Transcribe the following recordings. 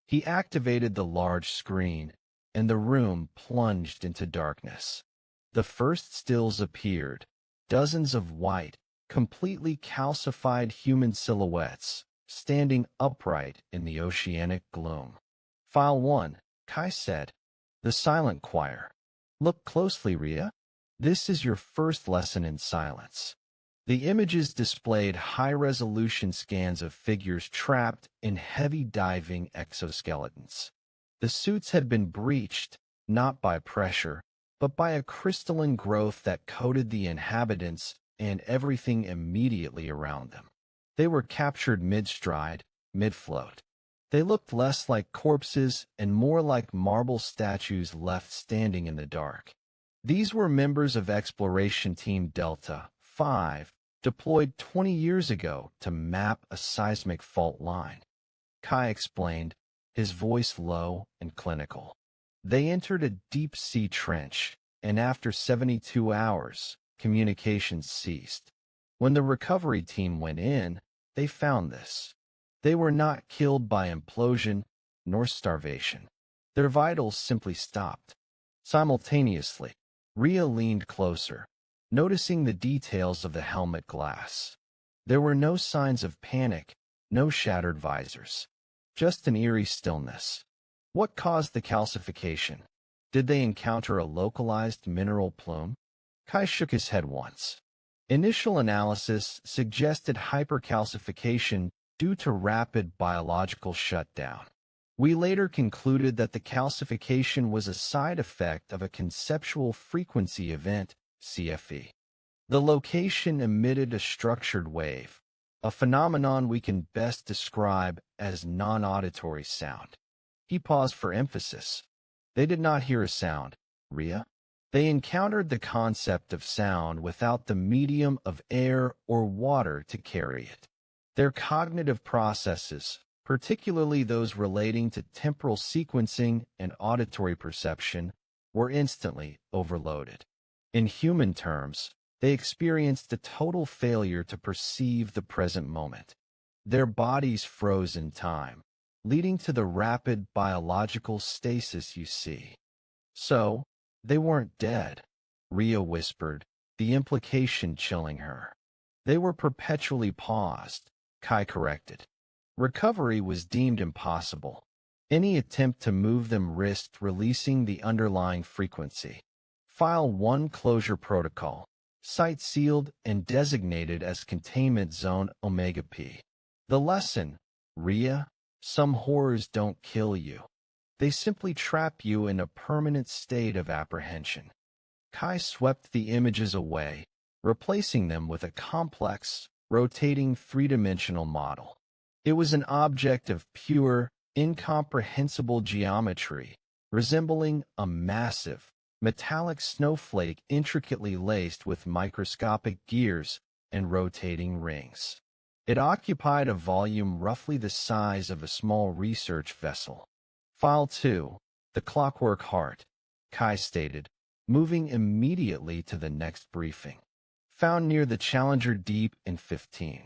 He activated the large screen, and the room plunged into darkness. The first stills appeared, dozens of white, completely calcified human silhouettes, standing upright in the oceanic gloom. File 1, Kai said. The Silent Choir. Look closely, Rhea. This is your first lesson in silence. The images displayed high-resolution scans of figures trapped in heavy diving exoskeletons. The suits had been breached, not by pressure, but by a crystalline growth that coated the inhabitants and everything immediately around them. They were captured mid-stride, mid-float. They looked less like corpses and more like marble statues left standing in the dark. These were members of Exploration Team Delta 5, deployed 20 years ago to map a seismic fault line. Kai explained, his voice low and clinical. They entered a deep-sea trench, and after 72 hours, communications ceased. When the recovery team went in, they found this. They were not killed by implosion nor starvation. Their vitals simply stopped. Simultaneously, Rhea leaned closer, noticing the details of the helmet glass. There were no signs of panic, no shattered visors, just an eerie stillness. What caused the calcification? Did they encounter a localized mineral plume? Kai shook his head once. Initial analysis suggested hypercalcification due to rapid biological shutdown. We later concluded that the calcification was a side effect of a conceptual frequency event, CFE. The location emitted a structured wave, a phenomenon we can best describe as non-auditory sound. He paused for emphasis. They did not hear a sound, Rhea. They encountered the concept of sound without the medium of air or water to carry it. Their cognitive processes, particularly those relating to temporal sequencing and auditory perception, were instantly overloaded. In human terms, they experienced a total failure to perceive the present moment. Their bodies froze in time, leading to the rapid biological stasis you see. So, they weren't dead, Rhea whispered, the implication chilling her. They were perpetually paused, Kai corrected. Recovery was deemed impossible. Any attempt to move them risked releasing the underlying frequency. File 1 Closure Protocol. Site sealed and designated as Containment Zone Omega P. The lesson, Rhea, some horrors don't kill you. They simply trap you in a permanent state of apprehension. Kai swept the images away, replacing them with a complex, rotating three-dimensional model. It was an object of pure, incomprehensible geometry, resembling a massive, metallic snowflake intricately laced with microscopic gears and rotating rings. It occupied a volume roughly the size of a small research vessel. File 2, The Clockwork Heart, Kai stated, moving immediately to the next briefing. Found near the Challenger Deep in 15.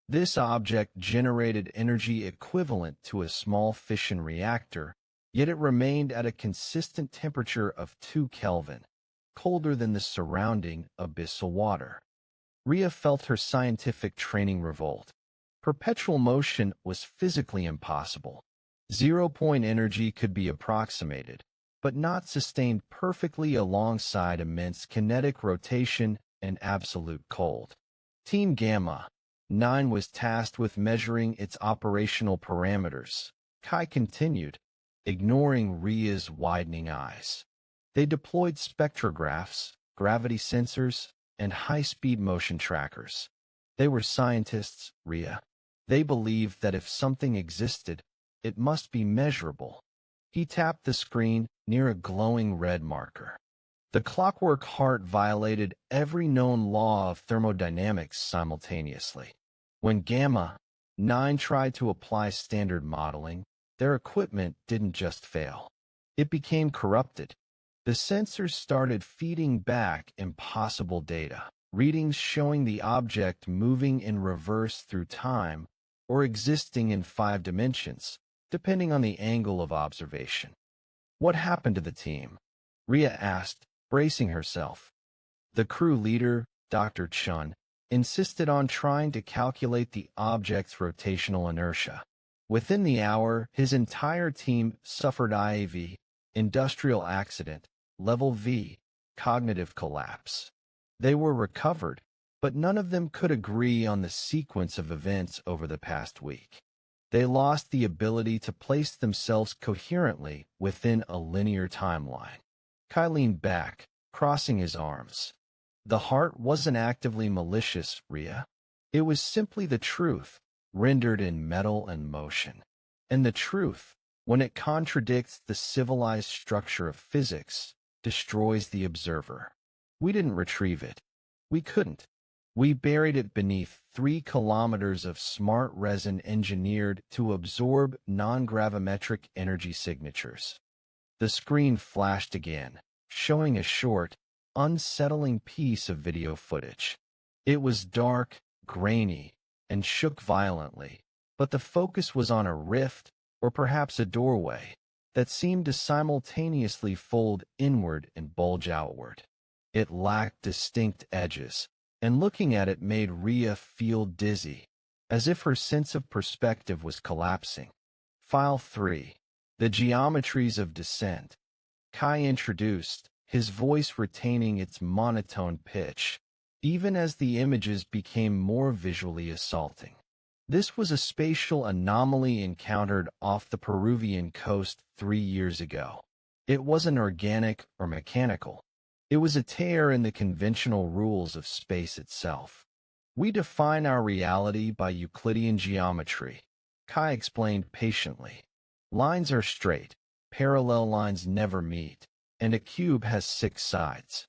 This object generated energy equivalent to a small fission reactor, yet it remained at a consistent temperature of 2 Kelvin, colder than the surrounding abyssal water. Rhea felt her scientific training revolt. Perpetual motion was physically impossible. Zero-point energy could be approximated, but not sustained perfectly alongside immense kinetic rotation and absolute cold. Team Gamma 9 was tasked with measuring its operational parameters, Kai continued, ignoring Rhea's widening eyes. They deployed spectrographs, gravity sensors, and high-speed motion trackers. They were scientists, Rhea. They believed that if something existed, it must be measurable. He tapped the screen near a glowing red marker. The Clockwork Heart violated every known law of thermodynamics simultaneously. When Gamma 9 tried to apply standard modeling, their equipment didn't just fail. It became corrupted. The sensors started feeding back impossible data, readings showing the object moving in reverse through time or existing in 5 dimensions, depending on the angle of observation. What happened to the team? Rhea asked, bracing herself. The crew leader, Dr. Chun, insisted on trying to calculate the object's rotational inertia. Within the hour, his entire team suffered IAV, industrial accident, level V, cognitive collapse. They were recovered, but none of them could agree on the sequence of events over the past week. They lost the ability to place themselves coherently within a linear timeline. Kai leaned back, crossing his arms. The heart wasn't actively malicious, Rhea. It was simply the truth, rendered in metal and motion. And the truth, when it contradicts the civilized structure of physics, destroys the observer. We didn't retrieve it. We couldn't. We buried it beneath 3 kilometers of smart resin engineered to absorb non-gravimetric energy signatures. The screen flashed again, showing a short, unsettling piece of video footage. It was dark, grainy, and shook violently, but the focus was on a rift, or perhaps a doorway, that seemed to simultaneously fold inward and bulge outward. It lacked distinct edges, and looking at it made Rhea feel dizzy, as if her sense of perspective was collapsing. File 3. The Geometries of Descent. Kai introduced, his voice retaining its monotone pitch, even as the images became more visually assaulting. This was a spatial anomaly encountered off the Peruvian coast 3 years ago. It wasn't organic or mechanical. It was a tear in the conventional rules of space itself. We define our reality by Euclidean geometry, Kai explained patiently. Lines are straight, parallel lines never meet, and a cube has 6 sides.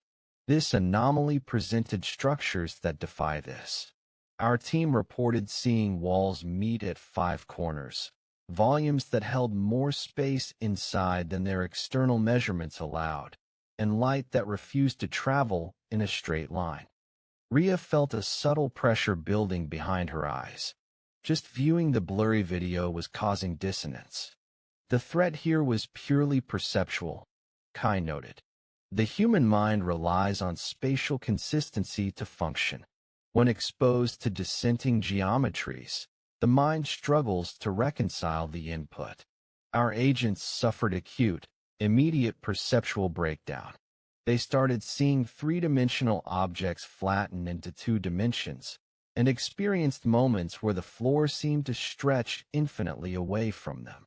This anomaly presented structures that defy this. Our team reported seeing walls meet at 5 corners, volumes that held more space inside than their external measurements allowed, and light that refused to travel in a straight line. Rhea felt a subtle pressure building behind her eyes. Just viewing the blurry video was causing dissonance. The threat here was purely perceptual, Kai noted. The human mind relies on spatial consistency to function. When exposed to dissenting geometries, the mind struggles to reconcile the input. Our agents suffered acute, immediate perceptual breakdown. They started seeing 3-dimensional objects flatten into 2 dimensions, and experienced moments where the floor seemed to stretch infinitely away from them.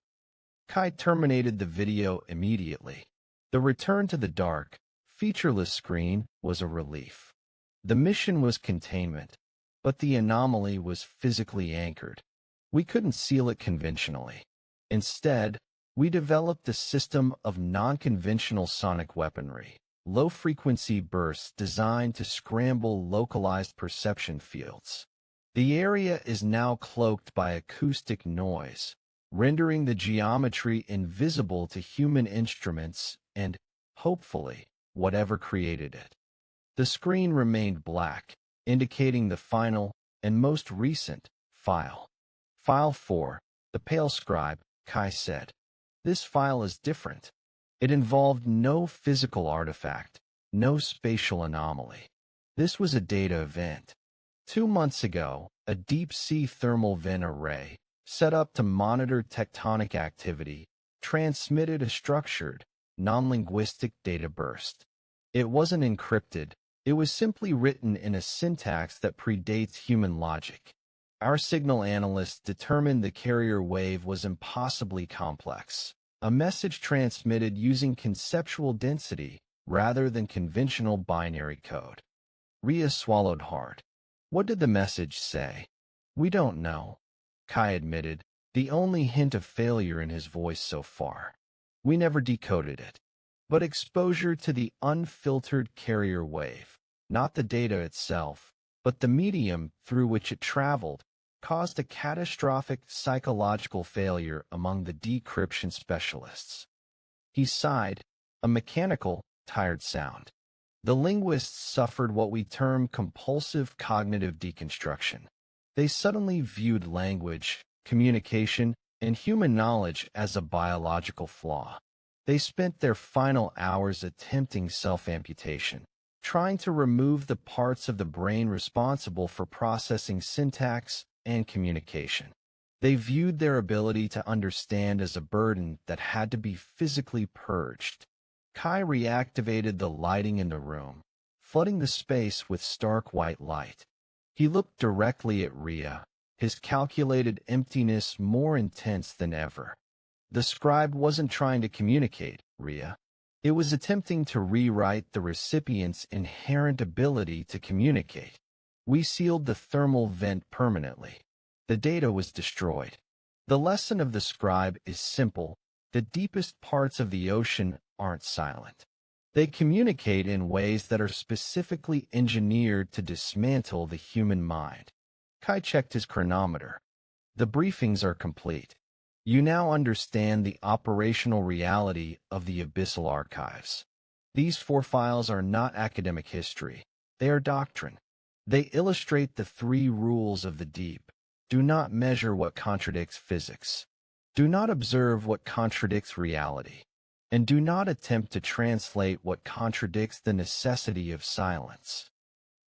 Kai terminated the video immediately. The return to the dark, featureless screen was a relief. The mission was containment, but the anomaly was physically anchored. We couldn't seal it conventionally. Instead, we developed a system of non-conventional sonic weaponry, low-frequency bursts designed to scramble localized perception fields. The area is now cloaked by acoustic noise, rendering the geometry invisible to human instruments and, hopefully, whatever created it. The screen remained black, indicating the final and most recent file. File 4, the Pale Scribe, Kai said. This file is different. It involved no physical artifact, no spatial anomaly. This was a data event. 2 months ago, a deep-sea thermal vent array, set up to monitor tectonic activity, transmitted a structured, non-linguistic data burst. It wasn't encrypted. It was simply written in a syntax that predates human logic. Our signal analysts determined the carrier wave was impossibly complex, a message transmitted using conceptual density rather than conventional binary code. Rhea swallowed hard. What did the message say? We don't know, Kai admitted, the only hint of failure in his voice so far. We never decoded it. But exposure to the unfiltered carrier wave, not the data itself, but the medium through which it traveled, caused a catastrophic psychological failure among the decryption specialists. He sighed, a mechanical, tired sound. The linguists suffered what we term compulsive cognitive deconstruction. They suddenly viewed language, communication, and human knowledge as a biological flaw. They spent their final hours attempting self-amputation, trying to remove the parts of the brain responsible for processing syntax and communication. They viewed their ability to understand as a burden that had to be physically purged. Kai reactivated the lighting in the room, flooding the space with stark white light. He looked directly at Rhea, his calculated emptiness more intense than ever. The scribe wasn't trying to communicate, Rhea. It was attempting to rewrite the recipient's inherent ability to communicate. We sealed the thermal vent permanently. The data was destroyed. The lesson of the scribe is simple. The deepest parts of the ocean aren't silent. They communicate in ways that are specifically engineered to dismantle the human mind. Kai checked his chronometer. The briefings are complete. You now understand the operational reality of the Abyssal Archives. These 4 files are not academic history. They are doctrine. They illustrate the 3 rules of the deep. Do not measure what contradicts physics. Do not observe what contradicts reality. And do not attempt to translate what contradicts the necessity of silence.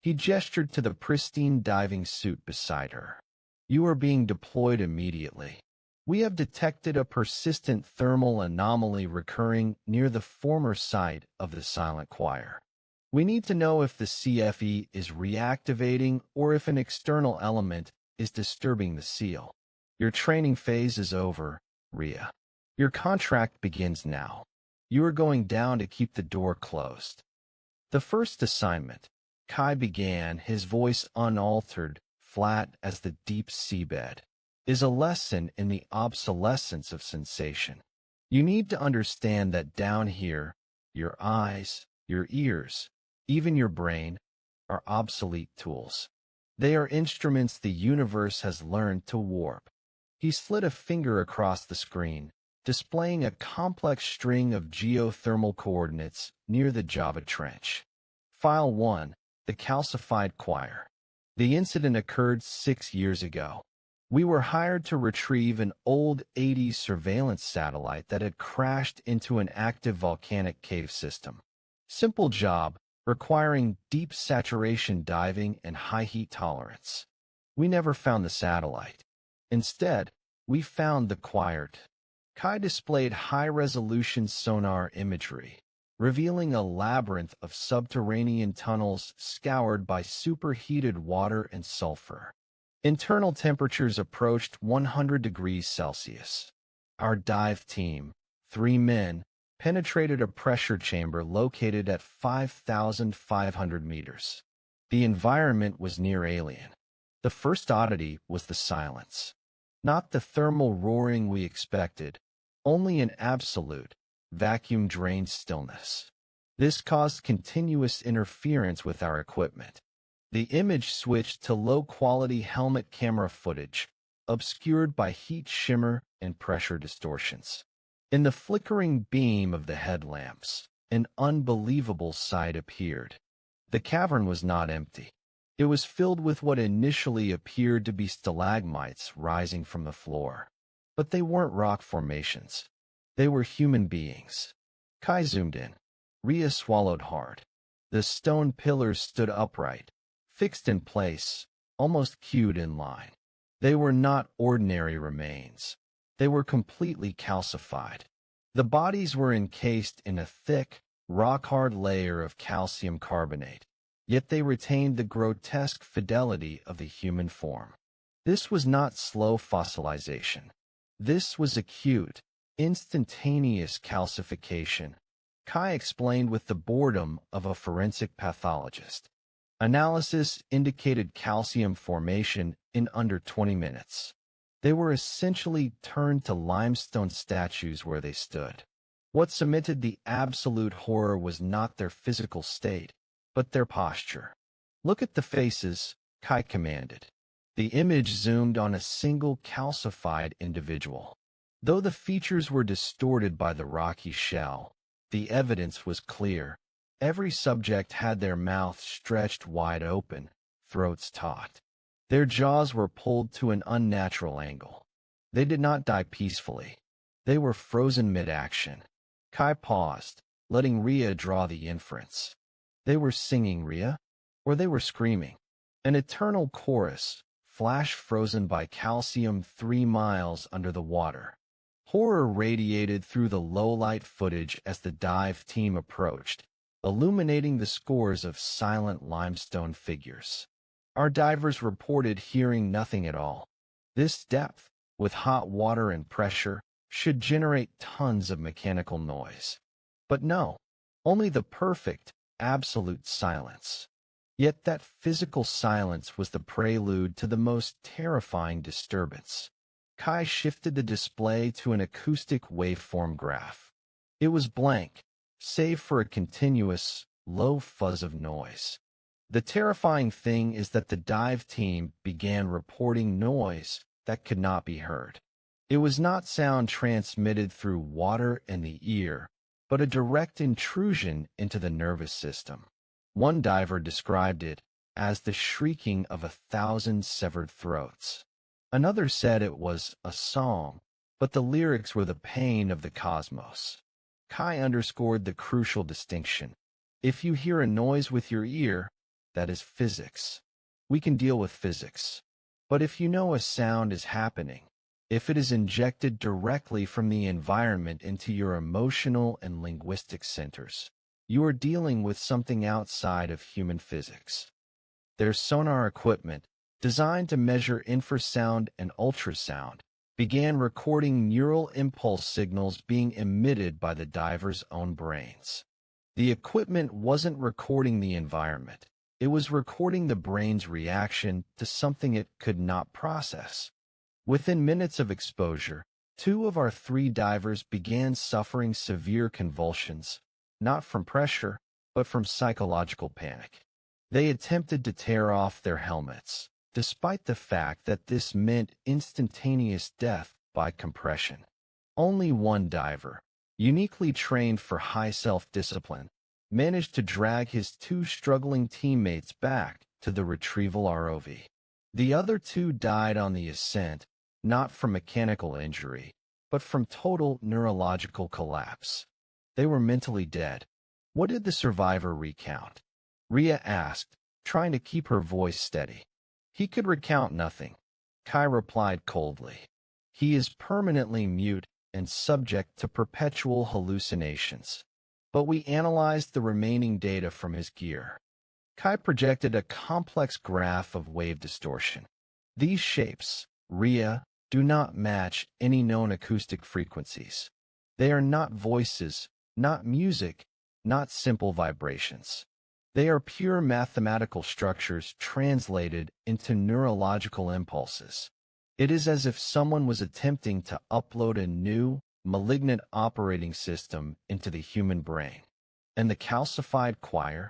He gestured to the pristine diving suit beside her. You are being deployed immediately. We have detected a persistent thermal anomaly recurring near the former site of the silent choir. We need to know if the CFE is reactivating or if an external element is disturbing the seal. Your training phase is over, Rhea. Your contract begins now. You are going down to keep the door closed. The first assignment, Kai began, his voice unaltered, flat as the deep seabed, is a lesson in the obsolescence of sensation. You need to understand that down here, your eyes, your ears, even your brain, are obsolete tools. They are instruments the universe has learned to warp. He slid a finger across the screen, displaying a complex string of geothermal coordinates near the Java Trench. File 1, the calcified choir. The incident occurred 6 years ago. We were hired to retrieve an old 80s surveillance satellite that had crashed into an active volcanic cave system. Simple job, requiring deep saturation diving and high heat tolerance. We never found the satellite. Instead, we found the choir. Kai displayed high-resolution sonar imagery, revealing a labyrinth of subterranean tunnels scoured by superheated water and sulfur. Internal temperatures approached 100 degrees Celsius. Our dive team, 3 men, penetrated a pressure chamber located at 5,500 meters. The environment was near alien. The first oddity was the silence. Not the thermal roaring we expected, only an absolute, vacuum-drained stillness. This caused continuous interference with our equipment. The image switched to low-quality helmet camera footage, obscured by heat shimmer and pressure distortions. In the flickering beam of the headlamps, an unbelievable sight appeared. The cavern was not empty. It was filled with what initially appeared to be stalagmites rising from the floor. But they weren't rock formations. They were human beings. Kai zoomed in. Rhea swallowed hard. The stone pillars stood upright, fixed in place, almost cued in line. They were not ordinary remains. They were completely calcified. The bodies were encased in a thick, rock-hard layer of calcium carbonate, yet they retained the grotesque fidelity of the human form. This was not slow fossilization. This was acute, instantaneous calcification, Kai explained with the boredom of a forensic pathologist. Analysis indicated calcium formation in under 20 minutes. They were essentially turned to limestone statues where they stood. What cemented the absolute horror was not their physical state, but their posture. Look at the faces, Kai commanded. The image zoomed on a single calcified individual. Though the features were distorted by the rocky shell, the evidence was clear. Every subject had their mouths stretched wide open, throats taut. Their jaws were pulled to an unnatural angle. They did not die peacefully. They were frozen mid-action. Kai paused, letting Rhea draw the inference. They were singing, Rhea, or they were screaming. An eternal chorus, flash frozen by calcium 3 miles under the water. Horror radiated through the low-light footage as the dive team approached, illuminating the scores of silent limestone figures. Our divers reported hearing nothing at all. This depth, with hot water and pressure, should generate tons of mechanical noise. But no, only the perfect, absolute silence. Yet that physical silence was the prelude to the most terrifying disturbance. Kai shifted the display to an acoustic waveform graph. It was blank, save for a continuous, low fuzz of noise. The terrifying thing is that the dive team began reporting noise that could not be heard. It was not sound transmitted through water and the ear, but a direct intrusion into the nervous system. One diver described it as the shrieking of 1,000 severed throats. Another said it was a song, but the lyrics were the pain of the cosmos. Kai underscored the crucial distinction. If you hear a noise with your ear, that is physics. We can deal with physics. But if you know a sound is happening, if it is injected directly from the environment into your emotional and linguistic centers, you are dealing with something outside of human physics. Their sonar equipment, designed to measure infrasound and ultrasound, began recording neural impulse signals being emitted by the divers' own brains. The equipment wasn't recording the environment. It was recording the brain's reaction to something it could not process. Within minutes of exposure, 2 of our 3 divers began suffering severe convulsions, not from pressure, but from psychological panic. They attempted to tear off their helmets, despite the fact that this meant instantaneous death by compression. Only one diver, uniquely trained for high self-discipline, managed to drag his 2 struggling teammates back to the retrieval ROV. The other 2 died on the ascent, not from mechanical injury, but from total neurological collapse. They were mentally dead. What did the survivor recount? Rhea asked, trying to keep her voice steady. He could recount nothing. Kai replied coldly. He is permanently mute and subject to perpetual hallucinations. But we analyzed the remaining data from his gear. Kai projected a complex graph of wave distortion. These shapes, Rhea, do not match any known acoustic frequencies. They are not voices, not music, not simple vibrations. They are pure mathematical structures translated into neurological impulses. It is as if someone was attempting to upload a new, malignant operating system into the human brain. And the calcified choir?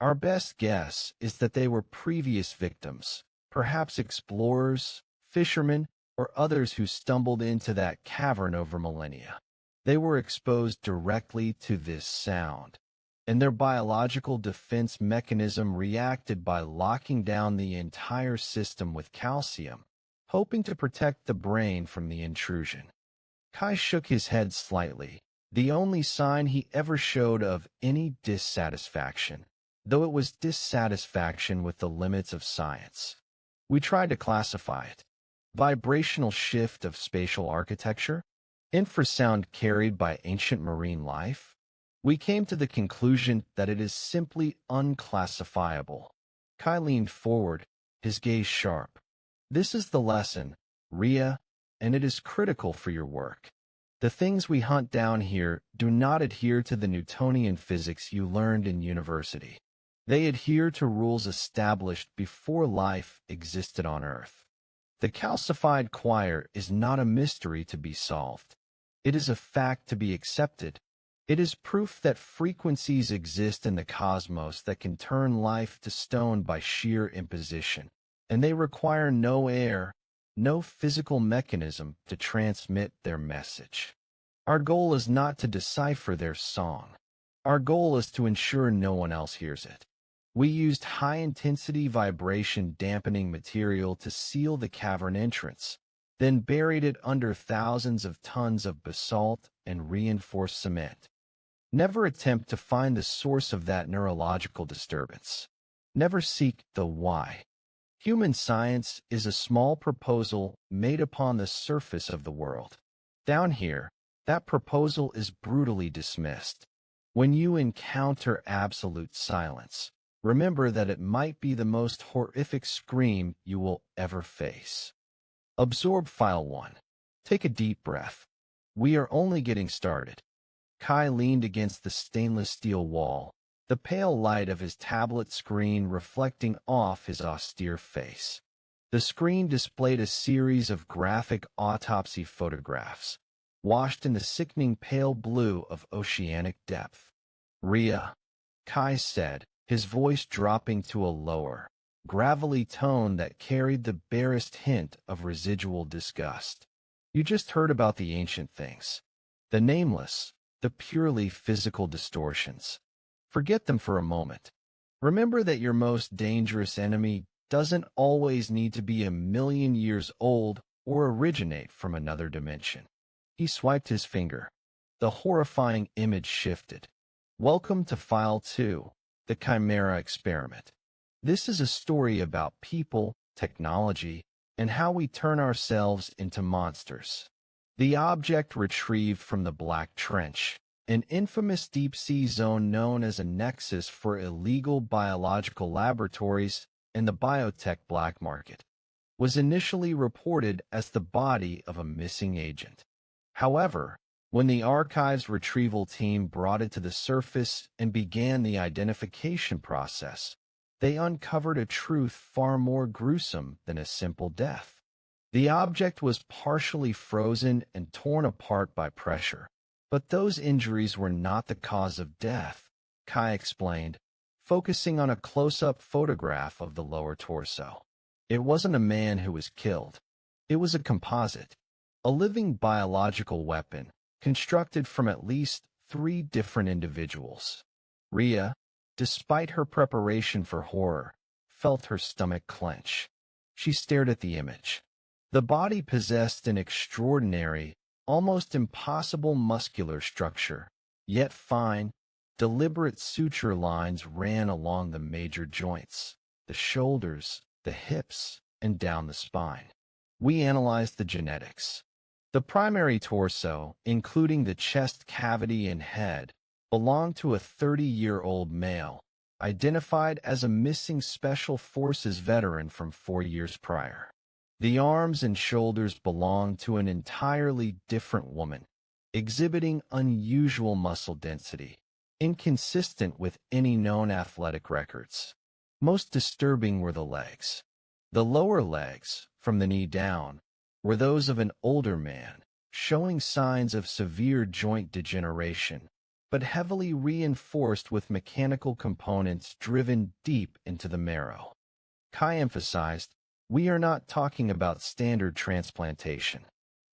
Our best guess is that they were previous victims, perhaps explorers, fishermen, or others who stumbled into that cavern over millennia. They were exposed directly to this sound, and their biological defense mechanism reacted by locking down the entire system with calcium, hoping to protect the brain from the intrusion. Kai shook his head slightly, the only sign he ever showed of any dissatisfaction, though it was dissatisfaction with the limits of science. We tried to classify it. Vibrational shift of spatial architecture? Infrasound carried by ancient marine life? We came to the conclusion that it is simply unclassifiable. Kai leaned forward, his gaze sharp. This is the lesson, Rhea, and it is critical for your work. The things we hunt down here do not adhere to the Newtonian physics you learned in university. They adhere to rules established before life existed on Earth. The calcified choir is not a mystery to be solved. It is a fact to be accepted. It is proof that frequencies exist in the cosmos that can turn life to stone by sheer imposition, and they require no air, no physical mechanism to transmit their message. Our goal is not to decipher their song. Our goal is to ensure no one else hears it. We used high-intensity vibration dampening material to seal the cavern entrance. then buried it under thousands of tons of basalt and reinforced cement. Never attempt to find the source of that neurological disturbance. Never seek the why. Human science is a small proposal made upon the surface of the world. Down here, that proposal is brutally dismissed. When you encounter absolute silence, remember that it might be the most horrific scream you will ever face. Absorb File 1. Take a deep breath. We are only getting started. Kai leaned against the stainless steel wall, the pale light of his tablet screen reflecting off his austere face. The screen displayed a series of graphic autopsy photographs, washed in the sickening pale blue of oceanic depth. Rhea, Kai said, his voice dropping to a lower, gravelly tone that carried the barest hint of residual disgust. You just heard about the ancient things. The nameless, the purely physical distortions. Forget them for a moment. Remember that your most dangerous enemy doesn't always need to be 1,000,000 years old or originate from another dimension. He swiped his finger. The horrifying image shifted. Welcome to File 2, the Chimera Experiment. This is a story about people, technology, and how we turn ourselves into monsters. The object retrieved from the Black Trench, an infamous deep-sea zone known as a nexus for illegal biological laboratories and the biotech black market, was initially reported as the body of a missing agent. However, when the Archives retrieval team brought it to the surface and began the identification process, they uncovered a truth far more gruesome than a simple death. The object was partially frozen and torn apart by pressure, but those injuries were not the cause of death, Kai explained, focusing on a close-up photograph of the lower torso. It wasn't a man who was killed. It was a composite, a living biological weapon, constructed from at least 3 different individuals. Rhea, despite her preparation for horror, felt her stomach clench. She stared at the image. The body possessed an extraordinary, almost impossible muscular structure, yet fine, deliberate suture lines ran along the major joints, the shoulders, the hips, and down the spine. We analyzed the genetics. The primary torso, including the chest cavity and head, belonged to a 30-year-old male, identified as a missing Special Forces veteran from 4 years prior. The arms and shoulders belonged to an entirely different woman, exhibiting unusual muscle density, inconsistent with any known athletic records. Most disturbing were the legs. The lower legs, from the knee down, were those of an older man, showing signs of severe joint degeneration, but heavily reinforced with mechanical components driven deep into the marrow. Kai emphasized, we are not talking about standard transplantation.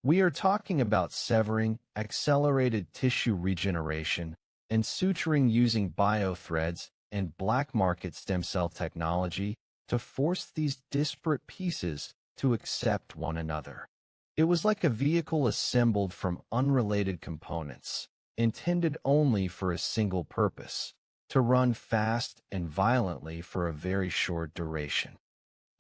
We are talking about severing, accelerated tissue regeneration, and suturing using biothreads and black market stem cell technology to force these disparate pieces to accept one another. It was like a vehicle assembled from unrelated components, intended only for a single purpose, to run fast and violently for a very short duration.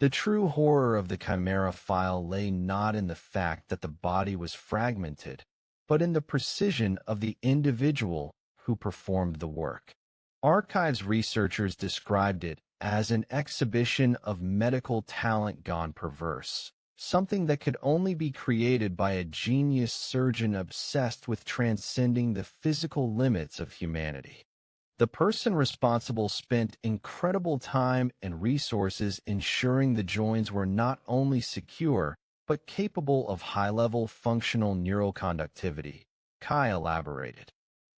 The true horror of the Chimera file lay not in the fact that the body was fragmented, but in the precision of the individual who performed the work. Archives researchers described it as an exhibition of medical talent gone perverse, something that could only be created by a genius surgeon obsessed with transcending the physical limits of humanity. The person responsible spent incredible time and resources ensuring the joins were not only secure, but capable of high-level functional neural conductivity, Kai elaborated.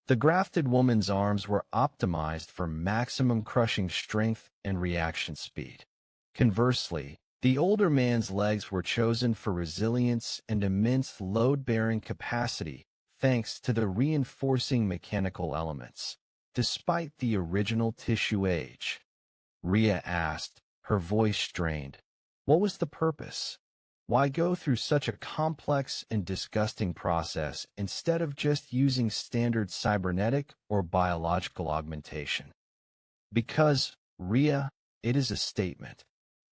The grafted woman's arms were optimized for maximum crushing strength and reaction speed. Conversely, the older man's legs were chosen for resilience and immense load-bearing capacity, thanks to the reinforcing mechanical elements. Despite the original tissue age, Rhea asked, her voice strained. What was the purpose? Why go through such a complex and disgusting process instead of just using standard cybernetic or biological augmentation? Because, Rhea, it is a statement.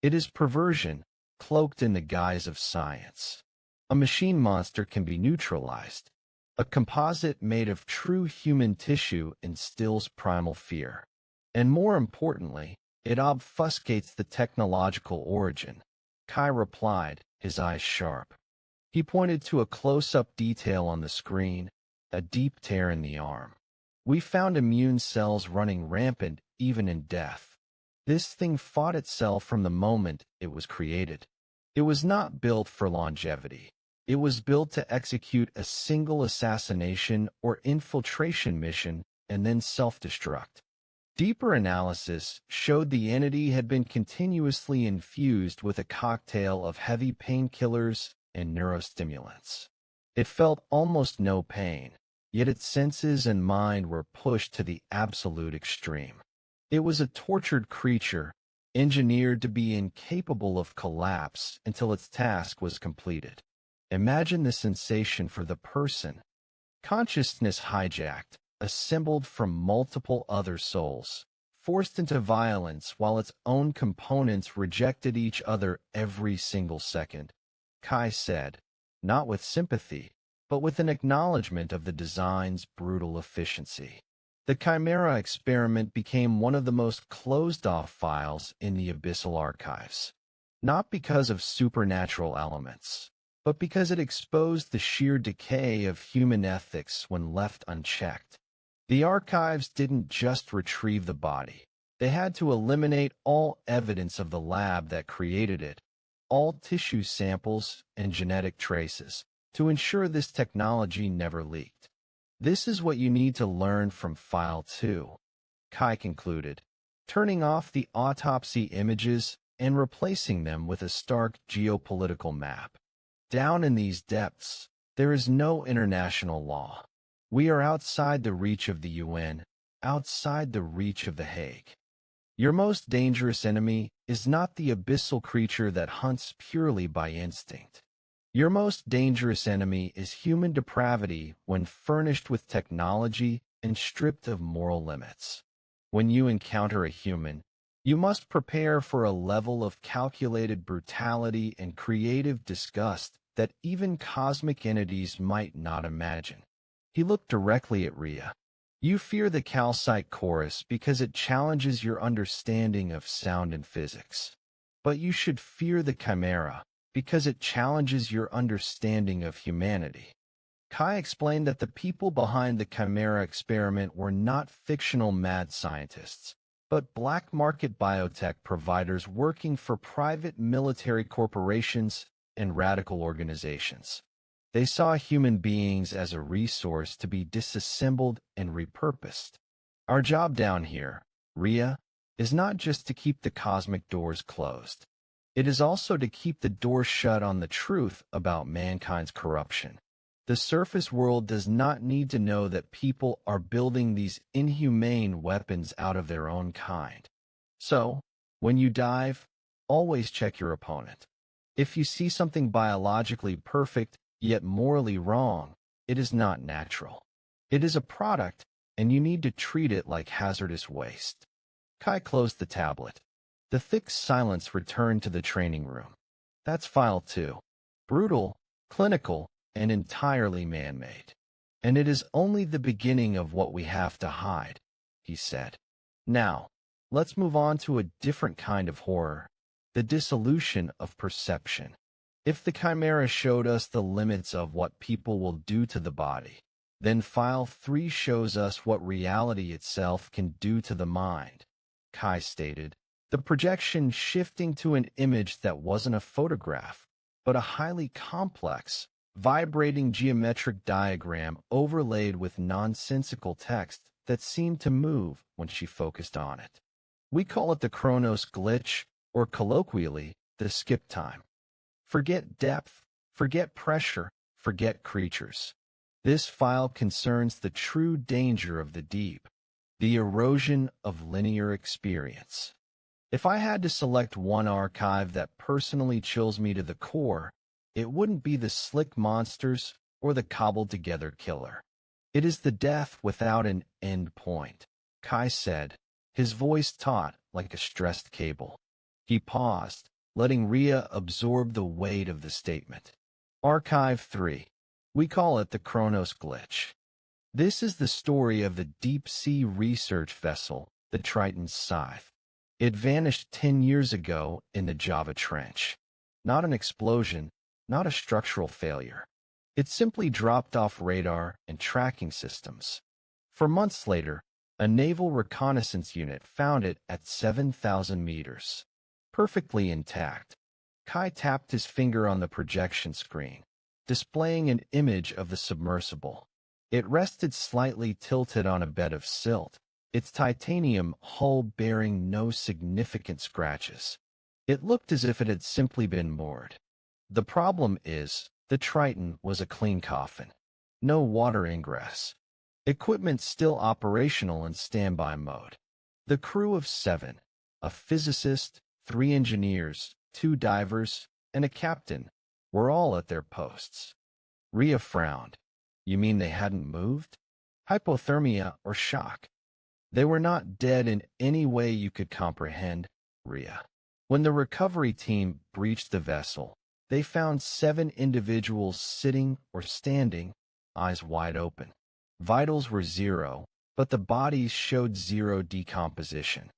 It is perversion, cloaked in the guise of science. A machine monster can be neutralized. A composite made of true human tissue instills primal fear. And more importantly, it obfuscates the technological origin. Kai replied, his eyes sharp. He pointed to a close-up detail on the screen, a deep tear in the arm. We found immune cells running rampant even in death. This thing fought itself from the moment it was created. It was not built for longevity. It was built to execute a single assassination or infiltration mission and then self-destruct. Deeper analysis showed the entity had been continuously infused with a cocktail of heavy painkillers and neurostimulants. It felt almost no pain, yet its senses and mind were pushed to the absolute extreme. It was a tortured creature, engineered to be incapable of collapse until its task was completed. Imagine the sensation for the person. Consciousness hijacked, assembled from multiple other souls, forced into violence while its own components rejected each other every single second. Kai said, not with sympathy, but with an acknowledgement of the design's brutal efficiency. The Chimera experiment became one of the most closed-off files in the Abyssal Archives, not because of supernatural elements, but because it exposed the sheer decay of human ethics when left unchecked. The archives didn't just retrieve the body. They had to eliminate all evidence of the lab that created it, all tissue samples and genetic traces, to ensure this technology never leaked. This is what you need to learn from File 2, Kai concluded, turning off the autopsy images and replacing them with a stark geopolitical map. Down in these depths, there is no international law. We are outside the reach of the UN, outside the reach of The Hague. Your most dangerous enemy is not the abyssal creature that hunts purely by instinct. Your most dangerous enemy is human depravity when furnished with technology and stripped of moral limits. When you encounter a human, you must prepare for a level of calculated brutality and creative disgust that even cosmic entities might not imagine. He looked directly at Rhea. You fear the calcite chorus because it challenges your understanding of sound and physics. But you should fear the chimera because it challenges your understanding of humanity. Kai explained that the people behind the Chimera experiment were not fictional mad scientists, but black market biotech providers working for private military corporations and radical organizations. They saw human beings as a resource to be disassembled and repurposed. Our job down here, Rhea, is not just to keep the cosmic doors closed. It is also to keep the door shut on the truth about mankind's corruption. The surface world does not need to know that people are building these inhumane weapons out of their own kind. So, when you dive, always check your opponent. If you see something biologically perfect, yet morally wrong, it is not natural. It is a product, and you need to treat it like hazardous waste. Kai closed the tablet. The thick silence returned to the training room. That's File 2. Brutal, clinical, and entirely man-made. And it is only the beginning of what we have to hide, he said. Now, let's move on to a different kind of horror, the dissolution of perception. If the Chimera showed us the limits of what people will do to the body, then File 3 shows us what reality itself can do to the mind, Kai stated, the projection shifting to an image that wasn't a photograph, but a highly complex, vibrating geometric diagram overlaid with nonsensical text that seemed to move when she focused on it. We call it the Chronos glitch, or colloquially, the skip time. Forget depth, forget pressure, forget creatures. This file concerns the true danger of the deep, the erosion of linear experience. If I had to select one archive that personally chills me to the core, it wouldn't be the slick monsters or the cobbled-together killer. It is the death without an end point, Kai said, his voice taut like a stressed cable. He paused, letting Rhea absorb the weight of the statement. Archive 3. We call it the Chronos glitch. This is the story of the deep-sea research vessel, the Triton's Scythe. It vanished 10 years ago in the Java Trench. Not an explosion, not a structural failure. It simply dropped off radar and tracking systems. For months later, a naval reconnaissance unit found it at 7,000 meters. Perfectly intact. Kai tapped his finger on the projection screen, displaying an image of the submersible. It rested slightly tilted on a bed of silt, its titanium hull bearing no significant scratches. It looked as if it had simply been moored. The problem is, the Triton was a clean coffin. No water ingress. Equipment still operational in standby mode. The crew of 7, a physicist, 3 engineers, 2 divers, and a captain, were all at their posts. Rhea frowned. You mean they hadn't moved? Hypothermia or shock? They were not dead in any way you could comprehend, Rhea. When the recovery team breached the vessel, they found 7 individuals sitting or standing, eyes wide open. Vitals were 0, but the bodies showed 0 decomposition.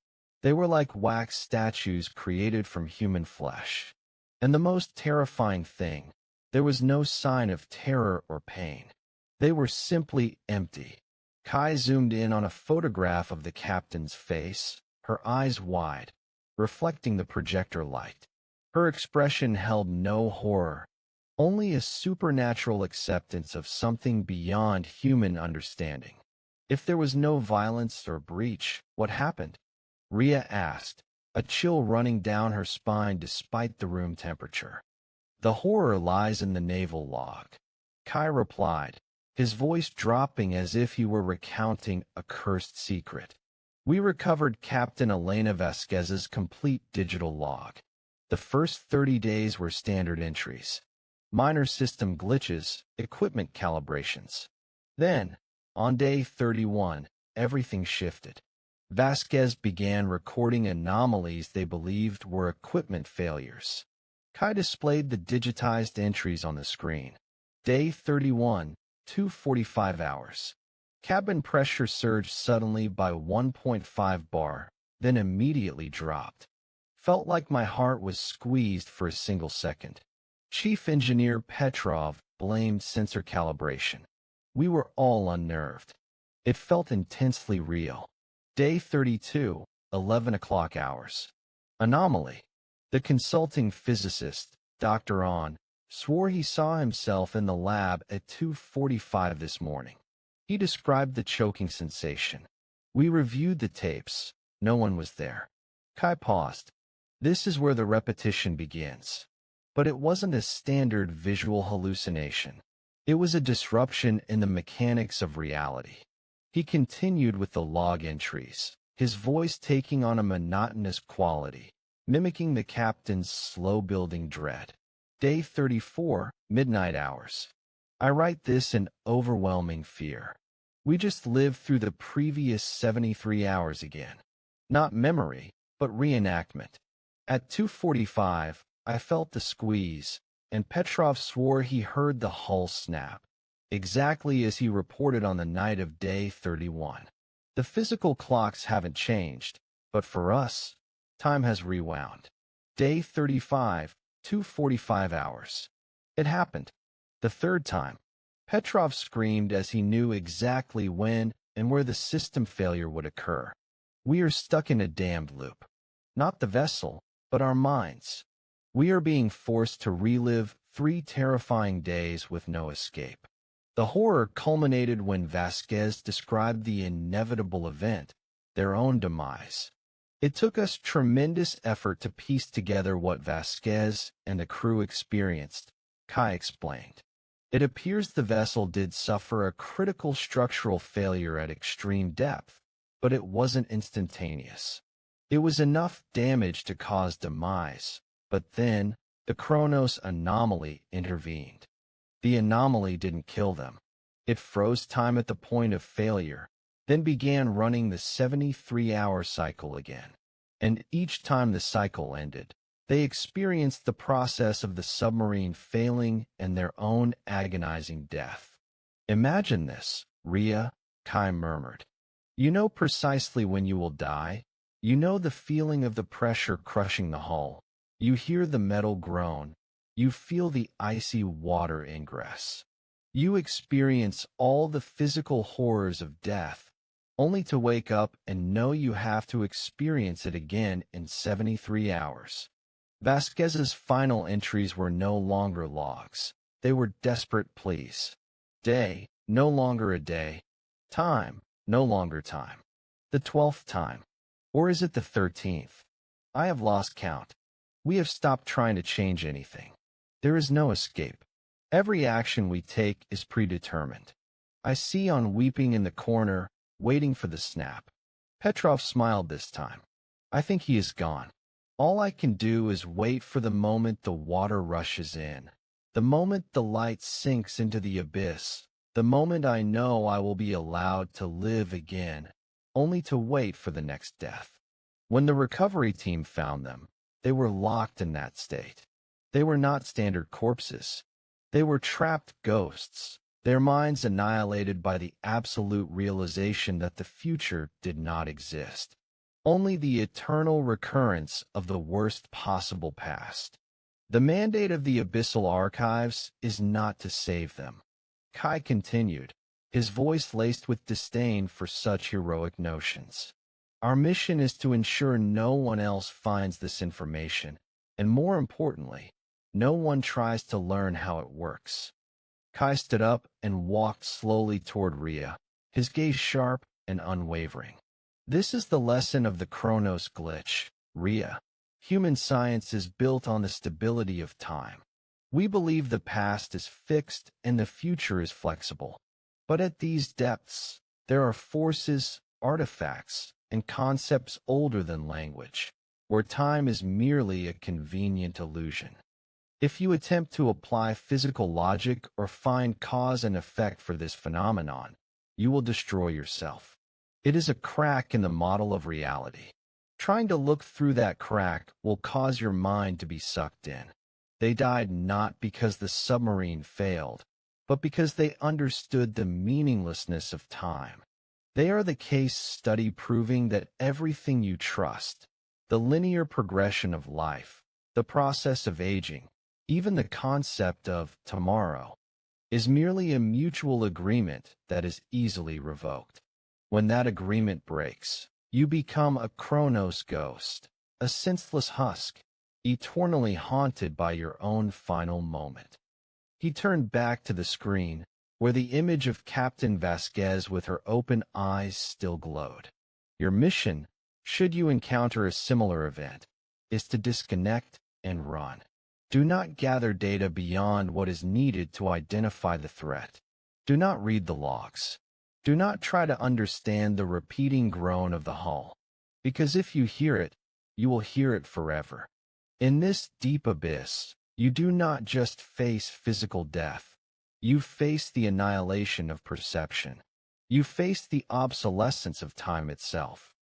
They were like wax statues created from human flesh. And the most terrifying thing, there was no sign of terror or pain. They were simply empty. Kai zoomed in on a photograph of the captain's face, her eyes wide, reflecting the projector light. Her expression held no horror, only a supernatural acceptance of something beyond human understanding. If there was no violence or breach, what happened? Rhea asked, a chill running down her spine despite the room temperature. The horror lies in the naval log, Kai replied, his voice dropping as if he were recounting a cursed secret. We recovered Captain Elena Vasquez's complete digital log. The first 30 days were standard entries. Minor system glitches, equipment calibrations. Then, on day 31, everything shifted. Vasquez began recording anomalies they believed were equipment failures. Kai displayed the digitized entries on the screen. Day 31, 2:45 hours. Cabin pressure surged suddenly by 1.5 bar, then immediately dropped. Felt like my heart was squeezed for a single second. Chief Engineer Petrov blamed sensor calibration. We were all unnerved. It felt intensely real. Day 32, 11 o'clock hours. Anomaly. The consulting physicist, Dr. On, swore he saw himself in the lab at 2:45 this morning. He described the choking sensation. We reviewed the tapes. No one was there. Kai paused. This is where the repetition begins. But it wasn't a standard visual hallucination. It was a disruption in the mechanics of reality. He continued with the log entries, his voice taking on a monotonous quality, mimicking the captain's slow-building dread. Day 34, midnight hours. I write this in overwhelming fear. We just lived through the previous 73 hours again. Not memory, but reenactment. At 2:45, I felt the squeeze, and Petrov swore he heard the hull snap, exactly as he reported on the night of day 31. The physical clocks haven't changed, but for us, time has rewound. Day 35, 2:45 hours. It happened. The third time. Petrov screamed as he knew exactly when and where the system failure would occur. We are stuck in a damned loop. Not the vessel, but our minds. We are being forced to relive 3 terrifying days with no escape. The horror culminated when Vasquez described the inevitable event, their own demise. It took us tremendous effort to piece together what Vasquez and the crew experienced, Kai explained. It appears the vessel did suffer a critical structural failure at extreme depth, but it wasn't instantaneous. It was enough damage to cause demise, but then the Chronos anomaly intervened. The anomaly didn't kill them. It froze time at the point of failure, then began running the 73-hour cycle again. And each time the cycle ended, they experienced the process of the submarine failing and their own agonizing death. Imagine this, Rhea, Kai murmured. You know precisely when you will die. You know the feeling of the pressure crushing the hull. You hear the metal groan. You feel the icy water ingress. You experience all the physical horrors of death, only to wake up and know you have to experience it again in 73 hours. Vasquez's final entries were no longer logs. They were desperate pleas. Day, no longer a day. Time, no longer time. The 12th time. Or is it the 13th? I have lost count. We have stopped trying to change anything. There is no escape. Every action we take is predetermined. I see on weeping in the corner, waiting for the snap. Petrov smiled this time. I think he is gone. All I can do is wait for the moment the water rushes in, the moment the light sinks into the abyss, the moment I know I will be allowed to live again, only to wait for the next death. When the recovery team found them, they were locked in that state. They were not standard corpses. They were trapped ghosts, their minds annihilated by the absolute realization that the future did not exist. Only the eternal recurrence of the worst possible past. The mandate of the Abyssal Archives is not to save them. Kai continued, his voice laced with disdain for such heroic notions. Our mission is to ensure no one else finds this information, and more importantly, no one tries to learn how it works. Kai stood up and walked slowly toward Rhea, his gaze sharp and unwavering. This is the lesson of the Chronos glitch, Rhea. Human science is built on the stability of time. We believe the past is fixed and the future is flexible. But at these depths, there are forces, artifacts, and concepts older than language, where time is merely a convenient illusion. If you attempt to apply physical logic or find cause and effect for this phenomenon, you will destroy yourself. It is a crack in the model of reality. Trying to look through that crack will cause your mind to be sucked in. They died not because the submarine failed, but because they understood the meaninglessness of time. They are the case study proving that everything you trust, the linear progression of life, the process of aging, even the concept of tomorrow, is merely a mutual agreement that is easily revoked. When that agreement breaks, you become a Chronos ghost, a senseless husk, eternally haunted by your own final moment. He turned back to the screen, where the image of Captain Vasquez with her open eyes still glowed. Your mission, should you encounter a similar event, is to disconnect and run. Do not gather data beyond what is needed to identify the threat. Do not read the logs. Do not try to understand the repeating groan of the hull, because if you hear it, you will hear it forever. In this deep abyss, you do not just face physical death. You face the annihilation of perception. You face the obsolescence of time itself.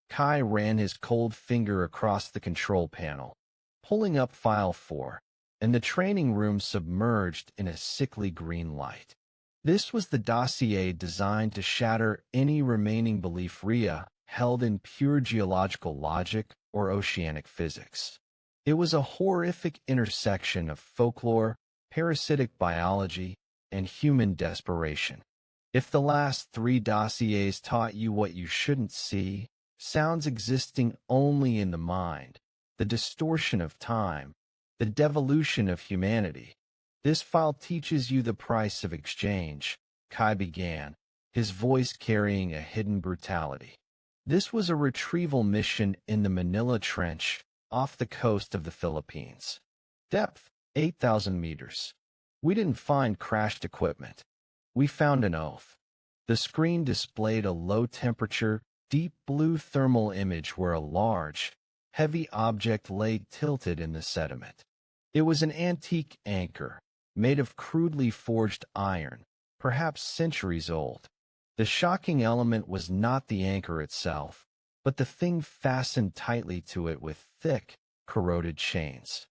Kai ran his cold finger across the control panel, pulling up File 4, and the training room submerged in a sickly green light. This was the dossier designed to shatter any remaining belief Rhea held in pure geological logic or oceanic physics. It was a horrific intersection of folklore, parasitic biology, and human desperation. If the last 3 dossiers taught you what you shouldn't see, sounds existing only in the mind, the distortion of time, the devolution of humanity, this file teaches you the price of exchange, Kai began, his voice carrying a hidden brutality. This was a retrieval mission in the Manila Trench, off the coast of the Philippines. Depth, 8,000 meters. We didn't find crashed equipment. We found an oath. The screen displayed a low-temperature, deep blue thermal image where a large, heavy object lay tilted in the sediment. It was an antique anchor, made of crudely forged iron, perhaps centuries old. The shocking element was not the anchor itself, but the thing fastened tightly to it with thick, corroded chains.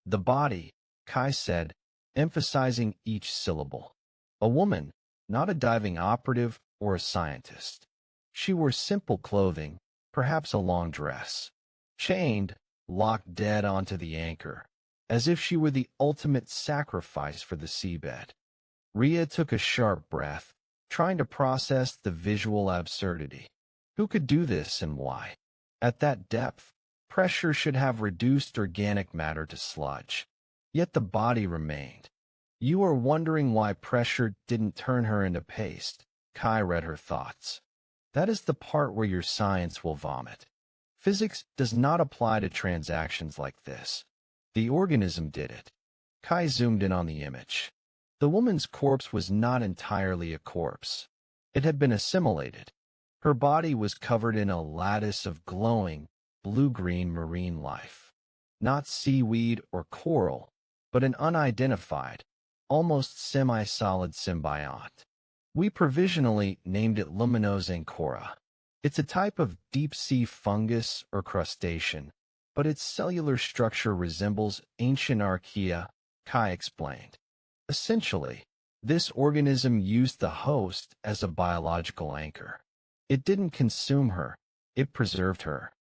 The body, Kai said, emphasizing each syllable. A woman, not a diving operative or a scientist. She wore simple clothing, perhaps a long dress. Chained, locked dead onto the anchor, as if she were the ultimate sacrifice for the seabed. Rhea took a sharp breath, trying to process the visual absurdity. Who could do this and why? At that depth, pressure should have reduced organic matter to sludge. Yet the body remained. You are wondering why pressure didn't turn her into paste. Kai read her thoughts. That is the part where your science will vomit. Physics does not apply to transactions like this. The organism did it. Kai zoomed in on the image. The woman's corpse was not entirely a corpse. It had been assimilated. Her body was covered in a lattice of glowing, blue-green marine life. Not seaweed or coral, but an unidentified, almost semi-solid symbiont. We provisionally named it Luminose ancora. It's a type of deep-sea fungus or crustacean, but its cellular structure resembles ancient archaea, Kai explained. Essentially, this organism used the host as a biological anchor. It didn't consume her, it preserved her.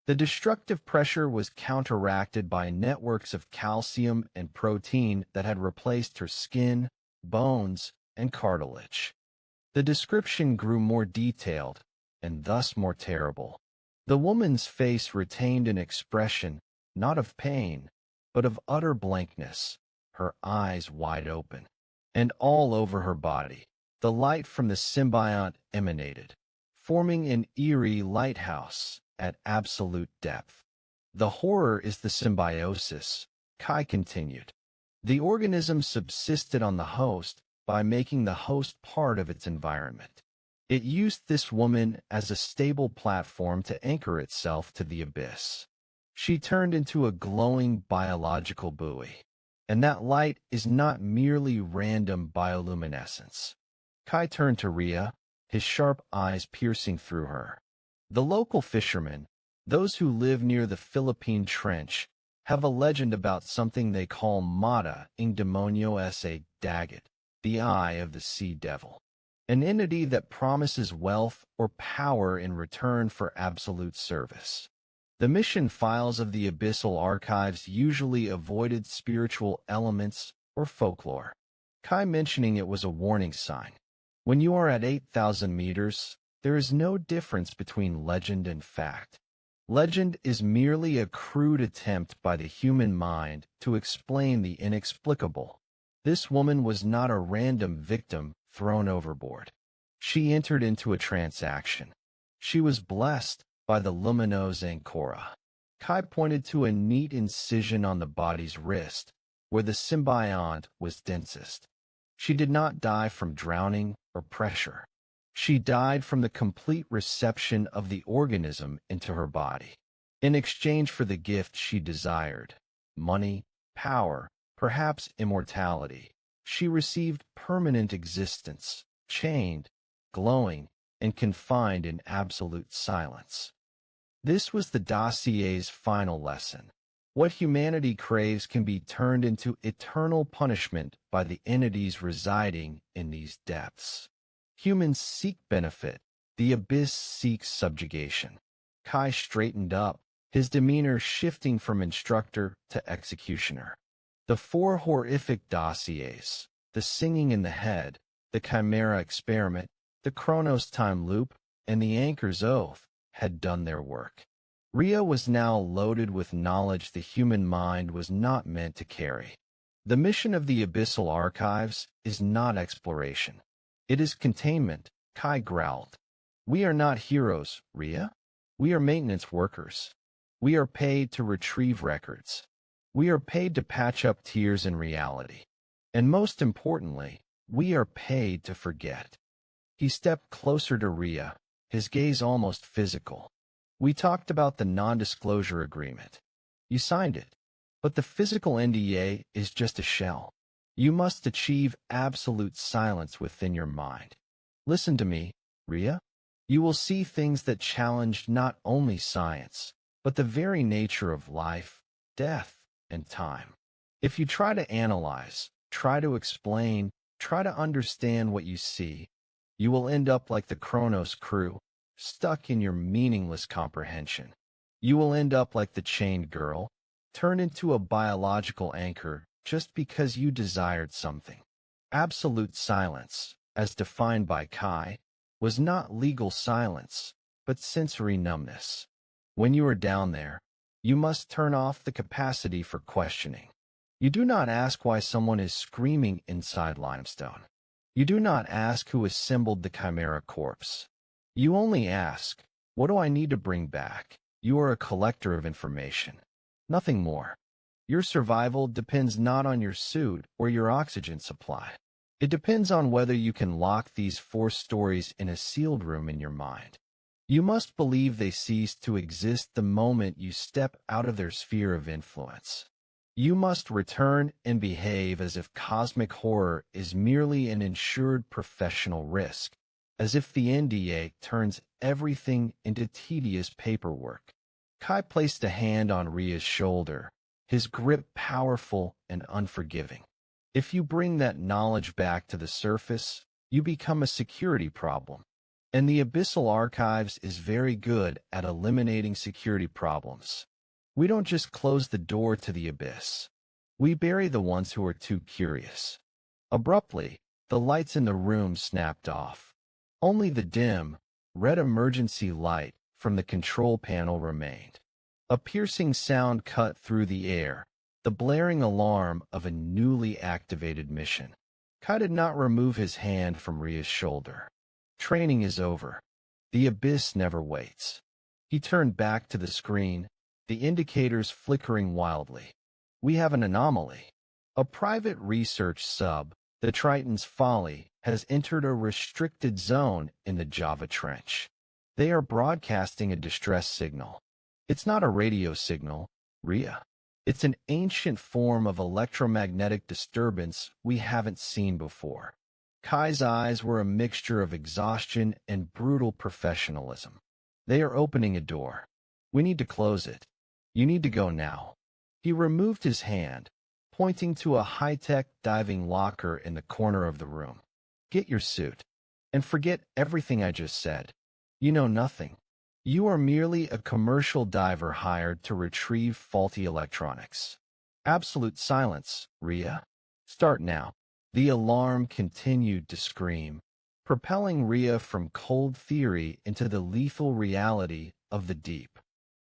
The destructive pressure was counteracted by networks of calcium and protein that had replaced her skin, bones, and cartilage. The description grew more detailed, and thus more terrible. The woman's face retained an expression, not of pain, but of utter blankness, her eyes wide open. And all over her body, the light from the symbiont emanated, forming an eerie lighthouse at absolute depth. The horror is the symbiosis, Kai continued. The organism subsisted on the host by making the host part of its environment. It used this woman as a stable platform to anchor itself to the abyss. She turned into a glowing biological buoy. And that light is not merely random bioluminescence. Kai turned to Rhea, his sharp eyes piercing through her. The local fishermen, those who live near the Philippine Trench, have a legend about something they call Mata in Demonio esse Dagat, the eye of the sea devil. An entity that promises wealth or power in return for absolute service. The mission files of the Abyssal Archives usually avoided spiritual elements or folklore. Kai mentioning it was a warning sign. When you are at 8,000 meters, there is no difference between legend and fact. Legend is merely a crude attempt by the human mind to explain the inexplicable. This woman was not a random victim thrown overboard. She entered into a transaction. She was blessed by the Luminose ancora. Kai pointed to a neat incision on the body's wrist, where the symbiont was densest. She did not die from drowning or pressure. She died from the complete reception of the organism into her body. In exchange for the gift she desired, money, power, perhaps immortality, she received permanent existence, chained, glowing, and confined in absolute silence. This was the dossier's final lesson. What humanity craves can be turned into eternal punishment by the entities residing in these depths. Humans seek benefit, the abyss seeks subjugation. Kai straightened up, his demeanor shifting from instructor to executioner. The four horrific dossiers, the singing in the head, the Chimera experiment, the Chronos time loop, and the anchor's oath, had done their work. Rhea was now loaded with knowledge the human mind was not meant to carry. The mission of the Abyssal Archives is not exploration. It is containment, Kai growled. We are not heroes, Rhea. We are maintenance workers. We are paid to retrieve records. We are paid to patch up tears in reality. And most importantly, we are paid to forget. He stepped closer to Rhea, his gaze almost physical. We talked about the non-disclosure agreement. You signed it. But the physical NDA is just a shell. You must achieve absolute silence within your mind. Listen to me, Rhea. You will see things that challenge not only science, but the very nature of life, death, and time. If you try to analyze, try to explain, try to understand what you see, you will end up like the Chronos crew, stuck in your meaningless comprehension. You will end up like the chained girl, turned into a biological anchor just because you desired something. Absolute silence, as defined by Kai, was not legal silence, but sensory numbness. When you are down there, you must turn off the capacity for questioning. You do not ask why someone is screaming inside limestone. You do not ask who assembled the Chimera corpse. You only ask, what do I need to bring back? You are a collector of information. Nothing more. Your survival depends not on your suit or your oxygen supply. It depends on whether you can lock these 4 stories in a sealed room in your mind. You must believe they cease to exist the moment you step out of their sphere of influence. You must return and behave as if cosmic horror is merely an insured professional risk, as if the NDA turns everything into tedious paperwork. Kai placed a hand on Rhea's shoulder, his grip powerful and unforgiving. If you bring that knowledge back to the surface, you become a security problem. And the Abyssal Archives is very good at eliminating security problems. We don't just close the door to the abyss. We bury the ones who are too curious. Abruptly, the lights in the room snapped off. Only the dim, red emergency light from the control panel remained. A piercing sound cut through the air, the blaring alarm of a newly activated mission. Kai did not remove his hand from Rhea's shoulder. Training is over. The abyss never waits. He turned back to the screen, the indicators flickering wildly. We have an anomaly. A private research sub, the Triton's Folly, has entered a restricted zone in the Java Trench. They are broadcasting a distress signal. It's not a radio signal, Rhea. It's an ancient form of electromagnetic disturbance we haven't seen before. Kai's eyes were a mixture of exhaustion and brutal professionalism. They are opening a door. We need to close it. You need to go now. He removed his hand, pointing to a high-tech diving locker in the corner of the room. Get your suit. And forget everything I just said. You know nothing. You are merely a commercial diver hired to retrieve faulty electronics. Absolute silence, Rhea. Start now. The alarm continued to scream, propelling Rhea from cold theory into the lethal reality of the deep.